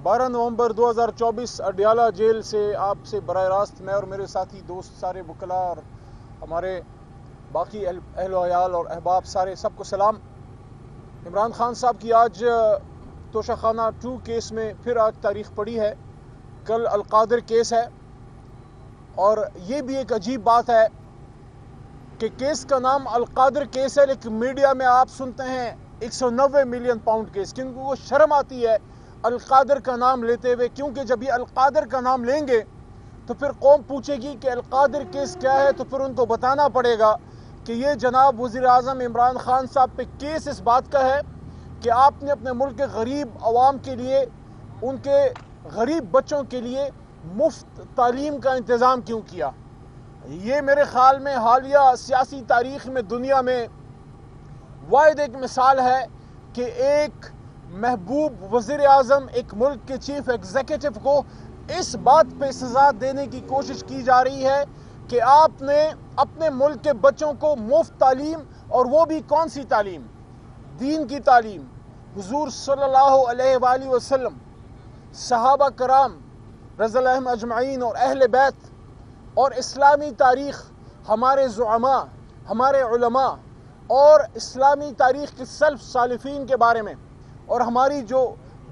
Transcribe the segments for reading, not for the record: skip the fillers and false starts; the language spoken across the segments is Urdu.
12 نومبر 2024 اڈیالہ جیل سے آپ سے براہ راست میں اور میرے ساتھی دوست سارے وکلاء اور ہمارے باقی اہل و عیال اور احباب سارے سب کو سلام۔ عمران خان صاحب کی آج توشہ خانہ 2 کیس میں پھر آج تاریخ پڑی ہے۔ کل القادر کیس ہے اور یہ بھی ایک عجیب بات ہے کہ کیس کا نام القادر کیس ہے، لیکن میڈیا میں آپ سنتے ہیں 190 ملین پاؤنڈ کیس، کیونکہ وہ شرم آتی ہے القادر کا نام لیتے ہوئے، کیونکہ جب یہ القادر کا نام لیں گے تو پھر قوم پوچھے گی کہ القادر کیس کیا ہے، تو پھر ان کو بتانا پڑے گا کہ یہ جناب وزیر اعظم عمران خان صاحب پہ کیس اس بات کا ہے کہ آپ نے اپنے ملک کے غریب عوام کے لیے، ان کے غریب بچوں کے لیے مفت تعلیم کا انتظام کیوں کیا۔ یہ میرے خیال میں حالیہ سیاسی تاریخ میں دنیا میں واحد ایک مثال ہے کہ ایک محبوب وزیر اعظم ایک ملک کے چیف ایگزیکٹو کو اس بات پہ سزا دینے کی کوشش کی جا رہی ہے کہ آپ نے اپنے ملک کے بچوں کو مفت تعلیم، اور وہ بھی کون سی تعلیم؟ دین کی تعلیم۔ حضور صلی اللہ علیہ وآلہ وسلم، صحابہ کرام رضی اللہ عنہم اجمعین اور اہل بیت اور اسلامی تاریخ، ہمارے زعماء، ہمارے علماء اور اسلامی تاریخ کے سلف سالفین کے بارے میں، اور ہماری جو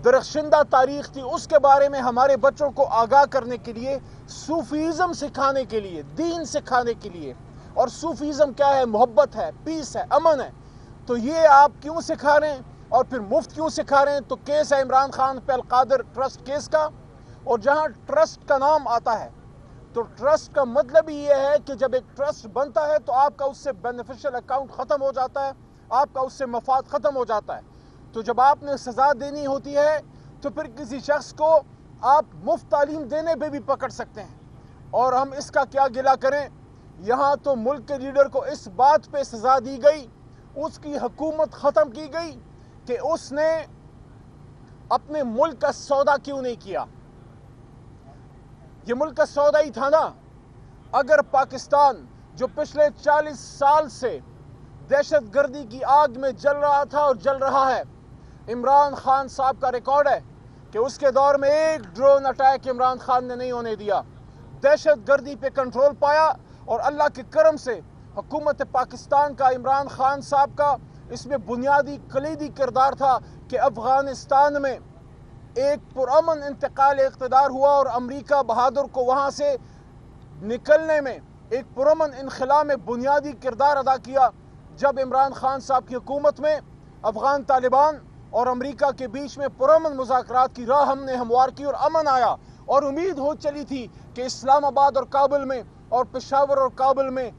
درخشندہ تاریخ تھی اس کے بارے میں ہمارے بچوں کو آگاہ کرنے کے لیے، صوفیزم سکھانے کے لیے، دین سکھانے کے لیے۔ اور صوفیزم کیا ہے؟ محبت ہے، پیس ہے، امن ہے۔ تو یہ آپ کیوں سکھا رہے ہیں اور پھر مفت کیوں سکھا رہے ہیں؟ تو کیس ہے عمران خان پہ القادر ٹرسٹ کیس کا، اور جہاں ٹرسٹ کا نام آتا ہے تو ٹرسٹ کا مطلب ہی یہ ہے کہ جب ایک ٹرسٹ بنتا ہے تو آپ کا اس سے بینیفیشل اکاؤنٹ ختم ہو جاتا ہے، آپ کا اس سے مفاد ختم ہو جاتا ہے۔ تو جب آپ نے سزا دینی ہوتی ہے تو پھر کسی شخص کو آپ مفت تعلیم دینے پہ بھی پکڑ سکتے ہیں، اور ہم اس کا کیا گلہ کریں؟ یہاں تو ملک کے لیڈر کو اس بات پہ سزا دی گئی، اس کی حکومت ختم کی گئی کہ اس نے اپنے ملک کا سودا کیوں نہیں کیا۔ یہ ملک کا سودا ہی تھا نا۔ اگر پاکستان جو پچھلے 40 سال سے دہشت گردی کی آگ میں جل رہا تھا اور جل رہا ہے، عمران خان صاحب کا ریکارڈ ہے کہ اس کے دور میں ایک ڈرون اٹیک عمران خان نے نہیں ہونے دیا، دہشت گردی پہ کنٹرول پایا، اور اللہ کے کرم سے حکومت پاکستان کا، عمران خان صاحب کا اس میں بنیادی کلیدی کردار تھا کہ افغانستان میں ایک پرامن انتقال اقتدار ہوا، اور امریکہ بہادر کو وہاں سے نکلنے میں ایک پرامن انخلا میں بنیادی کردار ادا کیا۔ جب عمران خان صاحب کی حکومت میں افغان طالبان اور امریکہ کے بیچ میں پرامن مذاکرات کی راہ ہم نے ہموار کی اور امن آیا، اور امید ہو چلی تھی کہ اسلام آباد اور کابل میں اور پشاور اور کابل میں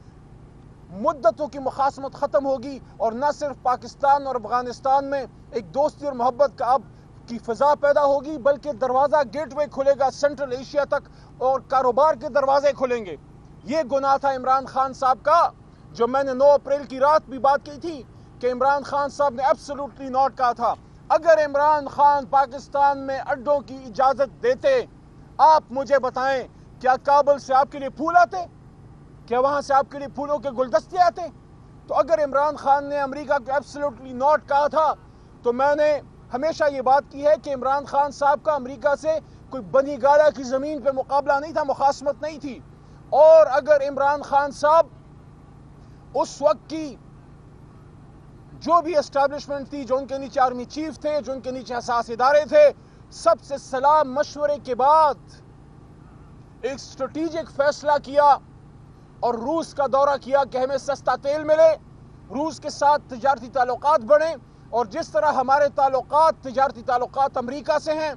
مدتوں کی مخاصمت ختم ہوگی، اور نہ صرف پاکستان اور افغانستان میں ایک دوستی اور محبت کا اب کی فضا پیدا ہوگی، بلکہ دروازہ گیٹ وے کھلے گا سینٹرل ایشیا تک، اور کاروبار کے دروازے کھلیں گے۔ یہ گناہ تھا عمران خان صاحب کا، جو میں نے 9 اپریل کی رات بھی بات کی تھی کہ عمران خان صاحب نے ایبسولوٹلی ناٹ کہا تھا۔ اگر عمران خان پاکستان میں اڈوں کی اجازت دیتے، آپ مجھے بتائیں کیا کابل سے آپ کے لیے پھول آتے؟ کیا وہاں سے آپ کے لیے پھولوں کے گلدستے آتے؟ تو اگر عمران خان نے امریکہ کو ایبسولوٹلی ناٹ کہا تھا، تو میں نے ہمیشہ یہ بات کی ہے کہ عمران خان صاحب کا امریکہ سے کوئی بنی گالا کی زمین پہ مقابلہ نہیں تھا، مخاصمت نہیں تھی۔ اور اگر عمران خان صاحب اس وقت کی جو بھی اسٹیبلشمنٹ تھی، جو ان کے نیچے آرمی چیف تھے، جو ان کے نیچے حساس ادارے تھے، سب سے سلام مشورے کے بعد ایک اسٹریٹجک فیصلہ کیا اور روس کا دورہ کیا کہ ہمیں سستا تیل ملے، روس کے ساتھ تجارتی تعلقات بڑھیں، اور جس طرح ہمارے تجارتی تعلقات امریکہ سے ہیں،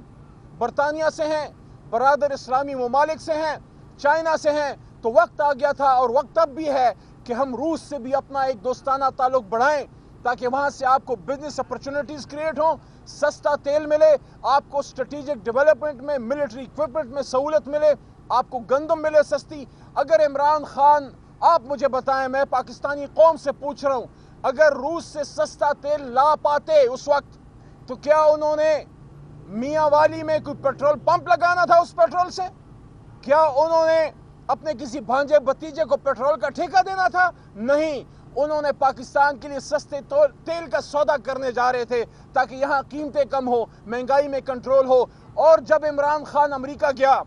برطانیہ سے ہیں، برادر اسلامی ممالک سے ہیں، چائنا سے ہیں، تو وقت آ گیا تھا، اور وقت اب بھی ہے کہ ہم روس سے بھی اپنا ایک دوستانہ تعلق بڑھائیں، تاکہ وہاں سے آپ کو بزنس اپرچونٹیز کریٹ ہوں، سستا تیل ملے، آپ کو اسٹریٹجک ڈیولپمنٹ میں، ملٹری اکوپمنٹ میں سہولت ملے، آپ کو گندم ملے سستی۔ اگر عمران خان، آپ مجھے بتائیں، میں پاکستانی قوم سے پوچھ رہا ہوں، اگر روس سے سستا تیل لا پاتے اس وقت، تو کیا انہوں نے میاں والی میں کوئی پیٹرول پمپ لگانا تھا اس پیٹرول سے؟ کیا انہوں نے اپنے کسی بھانجے بتیجے کو پیٹرول کا ٹھیکہ دینا تھا؟ نہیں، انہوں نے پاکستان کے لیے سستے تیل کا سودا کرنے جا رہے تھے تاکہ یہاں قیمتیں کم ہو، مہنگائی میں کنٹرول ہو، اور جب عمران خان امریکہ گیا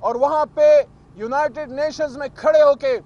اور وہاں پہ یونائٹڈ نیشنز میں کھڑے ہو کے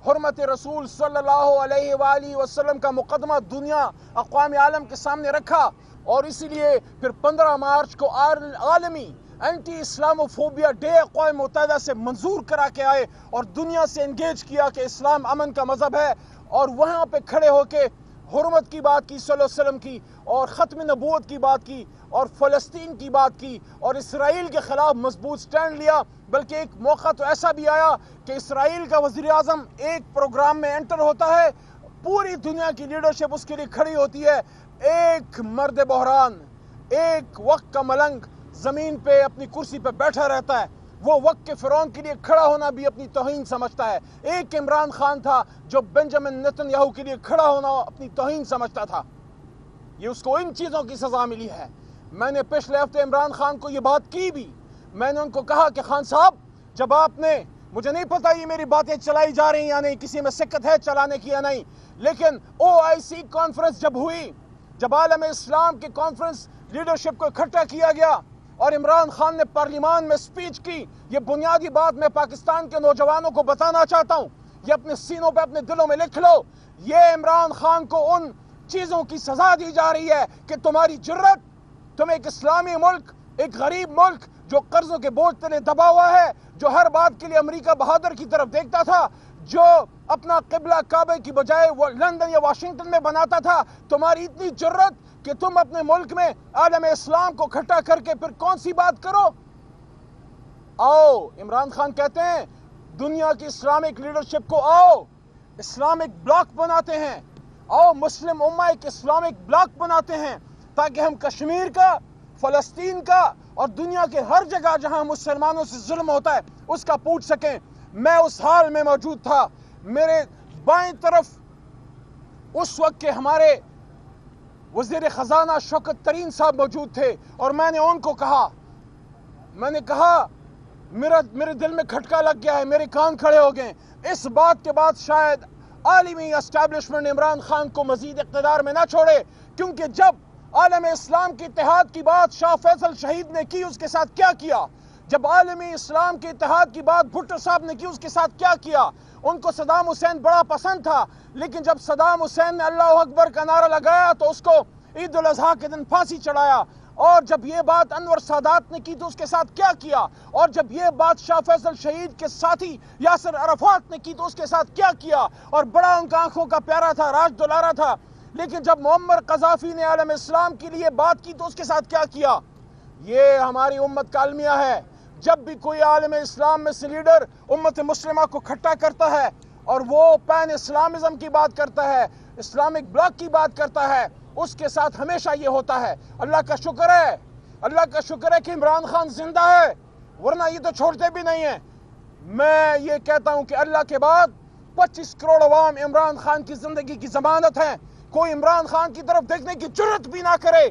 حرمت رسول صلی اللہ علیہ وآلہ وسلم کا مقدمہ دنیا اقوام عالم کے سامنے رکھا، اور اسی لیے پھر 15 مارچ کو عالمی اینٹی اسلاموفوبیا ڈے اقوام متحدہ سے منظور کرا کے آئے اور دنیا سے انگیج کیا کہ اسلام امن کا مذہب ہے، اور وہاں پہ کھڑے ہو کے حرمت کی بات کی صلی اللہ علیہ وسلم کی، اور ختم نبوت کی بات کی، اور فلسطین کی بات کی، اور اسرائیل کے خلاف مضبوط سٹینڈ لیا۔ بلکہ ایک موقع تو ایسا بھی آیا کہ اسرائیل کا وزیر اعظم ایک پروگرام میں انٹر ہوتا ہے، پوری دنیا کی لیڈرشپ اس کے لیے کھڑی ہوتی ہے، ایک مرد بحران، ایک وقت کا ملنگ زمین پہ اپنی کرسی پہ بیٹھا رہتا ہے، وہ وقت کے فرعون کے لیے کھڑا ہونا بھی اپنی توہین سمجھتا ہے۔ ایک عمران خان تھا جو بنجامن نیتن یاہو کے لیے کھڑا ہونا اپنی توہین سمجھتا تھا۔ یہ اس کو ان چیزوں کی سزا ملی ہے۔ میں نے پچھلے ہفتے عمران خان کو یہ بات کی بھی، میں نے ان کو کہا کہ خان صاحب، جب آپ نے، مجھے نہیں پتا یہ میری باتیں چلائی جا رہی ہیں یا نہیں، کسی میں سکت ہے چلانے کی یا نہیں، لیکن OIC کانفرنس جب ہوئی، جب عالم اسلام کی کانفرنس لیڈرشپ کو اکٹھا کیا گیا اور عمران خان نے پارلیمان میں سپیچ کی، یہ بنیادی بات میں پاکستان کے نوجوانوں کو بتانا چاہتا ہوں، یہ اپنے سینوں پہ اپنے دلوں میں لکھ لو، یہ عمران خان کو ان چیزوں کی سزا دی جا رہی ہے کہ تمہاری جرت، تم ایک اسلامی ملک، ایک غریب ملک جو قرضوں کے بوجھ تلے دبا ہوا ہے، جو ہر بات کے لیے امریکہ بہادر کی طرف دیکھتا تھا، جو اپنا قبلہ کعبے کی بجائے وہ لندن یا واشنگٹن میں بناتا تھا، تمہاری اتنی جرت کہ تم اپنے ملک میں عالم اسلام کو کھٹا کر کے پھر کون سی بات کرو؟ آؤ، عمران خان کہتے ہیں دنیا کی اسلامک لیڈرشپ کو آؤ اسلامک بلاک بناتے ہیں، آؤ مسلم امہ ایک اسلامک بلاک بناتے ہیں تاکہ ہم کشمیر کا، فلسطین کا اور دنیا کے ہر جگہ جہاں مسلمانوں سے ظلم ہوتا ہے اس کا پوچھ سکیں۔ میں اس حال میں موجود تھا، میرے بائیں طرف اس وقت کے ہمارے وزیر خزانہ شوکت ترین صاحب موجود تھے، اور میں نے ان کو کہا، میں نے کہا میرے دل میں کھٹکا لگ گیا ہے، میرے کان کھڑے ہو گئے۔ اس بات کے بعد شاید عالمی اسٹیبلشمنٹ عمران خان کو مزید اقتدار میں نہ چھوڑے، کیونکہ جب عالم اسلام کی اتحاد کی بات شاہ فیصل شہید نے کی، اس کے ساتھ کیا کیا؟ جب عالمی اسلام کے اتحاد کی بات بھٹو صاحب نے کی، اس کے ساتھ کیا کیا؟ ان کو صدام حسین بڑا پسند تھا، لیکن جب صدام حسین نے اللہ اکبر کا نعرہ لگایا تو اس کو عید الاضحیٰ کے دن پھانسی چڑھایا، اور جب یہ بات انور سادات نے کی تو اس کے ساتھ کیا کیا؟ اور جب یہ بات شاہ فیصل شہید کے ساتھی یاسر عرفات نے کی تو اس کے ساتھ کیا کیا؟ اور بڑا ان کا آنکھوں کا پیارا تھا، راج دلارا تھا، لیکن جب معمر قذافی نے عالم اسلام کے لیے بات کی تو اس کے ساتھ کیا کیا؟ یہ ہماری امت کا المیہ ہے، جب بھی کوئی عالم اسلام میں سے لیڈر امت مسلمہ کو کھٹا کرتا ہے اور وہ پین اسلامزم کی بات کرتا ہے، اسلامک بلاک کی بات کرتا ہے، اس کے ساتھ ہمیشہ یہ ہوتا ہے۔ اللہ کا شکر ہے، اللہ کا شکر ہے کہ عمران خان زندہ ہے، ورنہ یہ تو چھوڑتے بھی نہیں ہیں۔ میں یہ کہتا ہوں کہ اللہ کے بعد 25 کروڑ عوام عمران خان کی زندگی کی ضمانت ہیں، کوئی عمران خان کی طرف دیکھنے کی جرت بھی نہ کرے،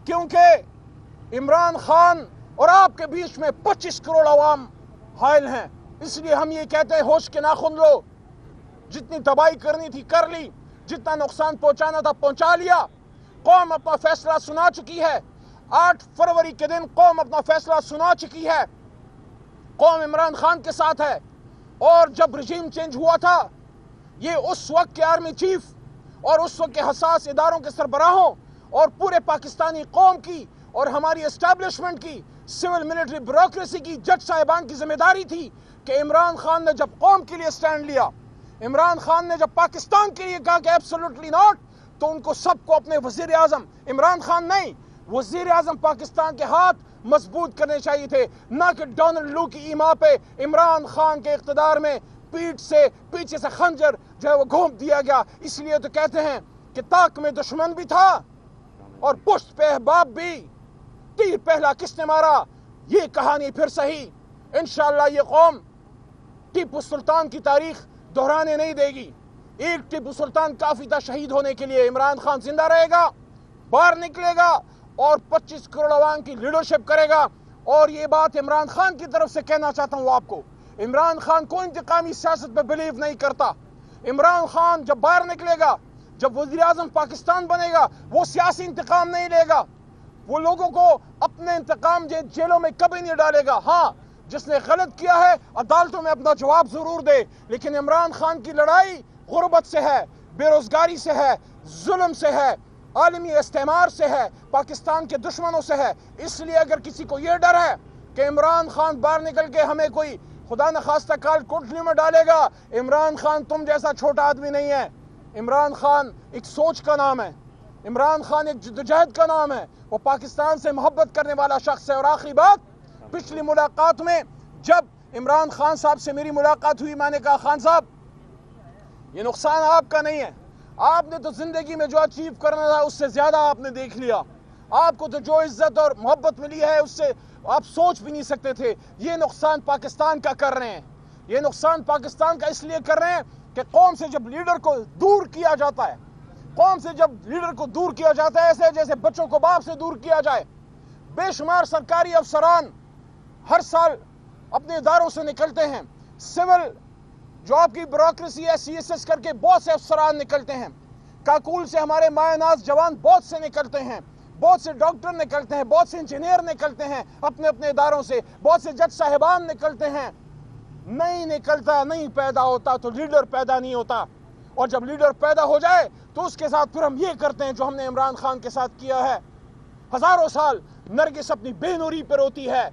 کیونکہ عمران خان اور آپ کے بیچ میں 25 کروڑ عوام حائل ہیں۔ اس لیے ہم یہ کہتے ہیں ہوش کے ناخن لو، جتنی تباہی کرنی تھی کر لی، جتنا نقصان پہنچانا تھا پہنچا لیا، قوم اپنا فیصلہ سنا چکی ہے۔ 8 فروری کے دن قوم اپنا فیصلہ سنا چکی ہے، قوم عمران خان کے ساتھ ہے۔ اور جب رجیم چینج ہوا تھا، یہ اس وقت کے آرمی چیف اور اس وقت کے حساس اداروں کے سربراہوں اور پورے پاکستانی قوم کی اور ہماری اسٹیبلشمنٹ کی، سول ملٹری بیوروکریسی کی، جج صاحبان کی ذمہ داری تھی کہ عمران خان نے جب قوم کے لیے سٹینڈ لیا، عمران خان نے جب پاکستان کے لیے کہا کہ ایبسولوٹلی ناٹ، تو ان کو سب کو اپنے وزیر اعظم، عمران خان نہیں، وزیر اعظم پاکستان کے ہاتھ مضبوط کرنے چاہیے تھے، نہ کہ ڈونلڈ لو کی ایما پہ عمران خان کے اقتدار میں پیٹھ سے پیچھے سے خنجر جو ہے وہ گھونپ دیا گیا۔ اس لیے تو کہتے ہیں کہ طاق میں دشمن بھی تھا اور پشت پہ احباب بھی، تیر پہلا کس نے مارا، یہ کہانی پھر صحیح۔ انشاءاللہ یہ قوم ٹیپو سلطان کی تاریخ دہرانے نہیں دے گی۔ ایک ٹیپو سلطان کافی تھا شہید ہونے کے لیے، عمران خان زندہ رہے گا، باہر نکلے گا اور 25 کروڑ عوام کی لیڈرشپ کرے گا۔ اور یہ بات عمران خان کی طرف سے کہنا چاہتا ہوں آپ کو، عمران خان کو انتقامی سیاست پہ بلیو نہیں کرتا۔ عمران خان جب باہر نکلے گا، جب وزیر اعظم پاکستان بنے گا، وہ سیاسی انتقام نہیں لے گا، وہ لوگوں کو اپنے انتقام جیلوں میں کبھی نہیں ڈالے گا. ہاں جس نے غلط کیا ہے عدالتوں میں اپنا جواب ضرور دے, لیکن عمران خان کی لڑائی غربت سے ہے, بے روزگاری سے ہے, ظلم سے ہے, عالمی استعمار سے ہے, پاکستان کے دشمنوں سے ہے. اس لیے اگر کسی کو یہ ڈر ہے کہ عمران خان باہر نکل کے ہمیں کوئی خدا نخواستہ کال کوٹلی میں ڈالے گا, عمران خان تم جیسا چھوٹا آدمی نہیں ہے. عمران خان ایک سوچ کا نام ہے, عمران خان ایک جدوجہد کا نام ہے, وہ پاکستان سے محبت کرنے والا شخص ہے. اور آخری بات, پچھلی ملاقات میں جب عمران خان صاحب سے میری ملاقات ہوئی, میں نے کہا خان صاحب یہ نقصان آپ کا نہیں ہے, آپ نے تو زندگی میں جو اچیو کرنا تھا اس سے زیادہ آپ نے دیکھ لیا, آپ کو تو جو عزت اور محبت ملی ہے اس سے آپ سوچ بھی نہیں سکتے تھے. یہ نقصان پاکستان کا کر رہے ہیں, یہ نقصان پاکستان کا اس لیے کر رہے ہیں کہ قوم سے جب لیڈر کو دور کیا جاتا ہے, قوم سے جب لیڈر کو دور کیا جاتا ہے ایسے جیسے بچوں کو باپ سے دور کیا جائے. بے شمار سرکاری افسران ہر سال اپنے اداروں سے نکلتے ہیں, سول جو آپ کی بیوروکریسی ہے سی ایس ایس کر کے بہت سے افسران نکلتے ہیں, کاکول سے ہمارے مایہ ناز جوان بہت سے نکلتے ہیں, بہت سے ڈاکٹر نکلتے ہیں, بہت سے انجینئر نکلتے ہیں اپنے اپنے اداروں سے, بہت سے جج صاحبان نکلتے ہیں. نہیں نکلتا, نہیں پیدا ہوتا تو لیڈر پیدا نہیں ہوتا. اور جب لیڈر پیدا ہو جائے تو اس کے ساتھ پھر ہم یہ کرتے ہیں جو ہم نے عمران خان کے ساتھ کیا ہے. ہزاروں سال نرگس اپنی بے نوری پر ہوتی ہے,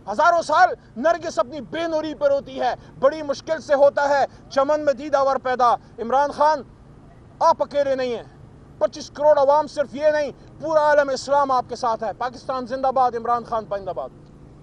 ہزاروں سال نرگس اپنی بے نوری پر ہوتی ہے, بڑی مشکل سے ہوتا ہے چمن میں دیدہ ور پیدا. عمران خان آپ اکیلے نہیں ہیں, 25 کروڑ عوام صرف یہ نہیں, پورا عالم اسلام آپ کے ساتھ ہے. پاکستان زندہ باد, عمران خان پائندہ باد.